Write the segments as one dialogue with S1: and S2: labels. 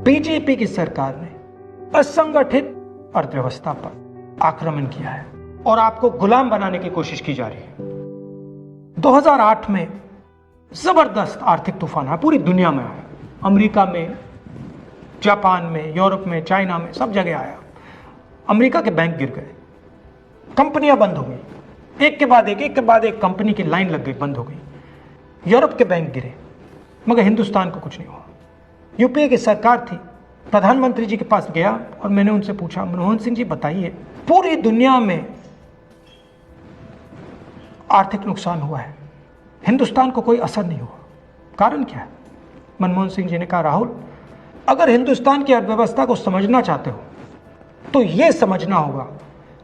S1: BJP की सरकार ने असंगठित अर्थव्यवस्था पर आक्रमण किया है और आपको गुलाम बनाने की कोशिश की जा रही है। 2008 में जबरदस्त आर्थिक तूफान आया, पूरी दुनिया में आया, अमेरिका में, जापान में, यूरोप में, चाइना में, सब जगह आया। अमेरिका के बैंक गिर गए, कंपनियां बंद हो गई, एक के बाद एक कंपनी की लाइन लग गई, बंद हो गई। यूरोप के बैंक गिरे, मगर हिंदुस्तान को कुछ नहीं हुआ। यूपीए की सरकार थी, प्रधानमंत्री जी के पास गया और मैंने उनसे पूछा, मनमोहन सिंह जी बताइए, पूरी दुनिया में आर्थिक नुकसान हुआ है, हिंदुस्तान को कोई असर नहीं हुआ, कारण क्या है? मनमोहन सिंह जी ने कहा, राहुल, अगर हिंदुस्तान की अर्थव्यवस्था को समझना चाहते हो तो यह समझना होगा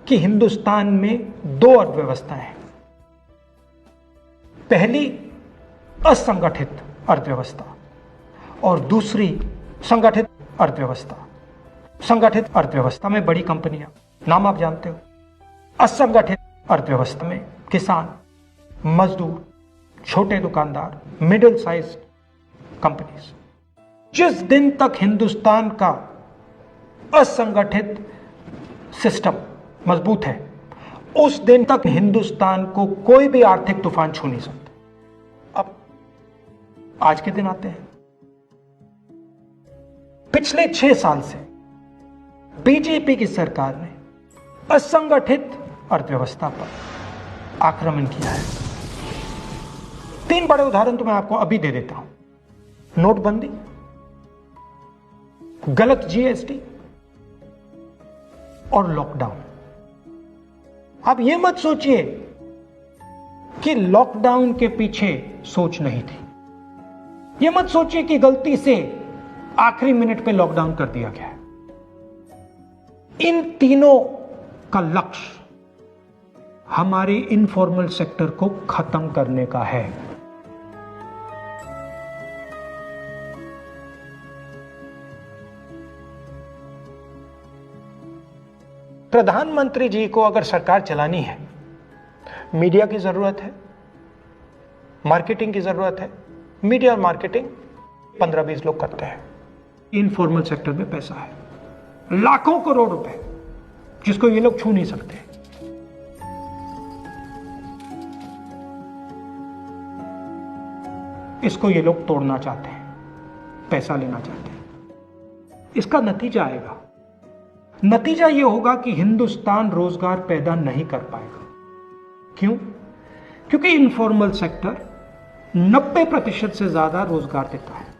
S1: कि हिंदुस्तान में दो अर्थव्यवस्थाएं हैं। पहली असंगठित अर्थव्यवस्था और दूसरी संगठित अर्थव्यवस्था। संगठित अर्थव्यवस्था में बड़ी कंपनियां, नाम आप जानते हो। असंगठित अर्थव्यवस्था में किसान, मजदूर, छोटे दुकानदार, मिडिल साइज कंपनीज। जिस दिन तक हिंदुस्तान का असंगठित सिस्टम मजबूत है, उस दिन तक हिंदुस्तान को कोई भी आर्थिक तूफान छू नहीं सकता। अब आज के दिन आते हैं। पिछले 6 साल से बीजेपी की सरकार ने असंगठित अर्थव्यवस्था पर आक्रमण किया है। 3 बड़े उदाहरण तो मैं आपको अभी दे देता हूं। नोटबंदी, गलत जीएसटी और लॉकडाउन। आप यह मत सोचिए कि लॉकडाउन के पीछे सोच नहीं थी। यह मत सोचिए कि गलती से आखिरी मिनट पे लॉकडाउन कर दिया गया है। इन तीनों का लक्ष्य हमारे इनफॉर्मल सेक्टर को खत्म करने का है। प्रधानमंत्री जी को अगर सरकार चलानी है, मीडिया की जरूरत है, मार्केटिंग की जरूरत है। मीडिया और मार्केटिंग 15-20 लोग करते हैं। इनफॉर्मल सेक्टर में पैसा है, लाखों करोड़ रुपए, जिसको ये लोग छू नहीं सकते। इसको ये लोग तोड़ना चाहते हैं, पैसा लेना चाहते हैं। इसका नतीजा आएगा। नतीजा यह होगा कि हिंदुस्तान रोजगार पैदा नहीं कर पाएगा। क्यों? क्योंकि इनफॉर्मल सेक्टर 90% से ज्यादा रोजगार देता है।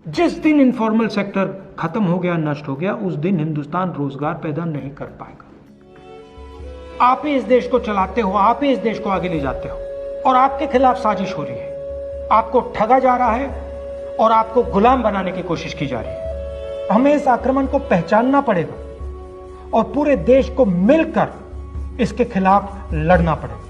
S1: जिस दिन इनफॉर्मल सेक्टर खत्म हो गया, नष्ट हो गया, उस दिन हिंदुस्तान रोजगार पैदा नहीं कर पाएगा। आप ही इस देश को चलाते हो, आप ही इस देश को आगे ले जाते हो, और आपके खिलाफ साजिश हो रही है। आपको ठगा जा रहा है और आपको गुलाम बनाने की कोशिश की जा रही है। हमें इस आक्रमण को पहचानना पड़ेगा और पूरे देश को मिलकर इसके खिलाफ लड़ना पड़ेगा।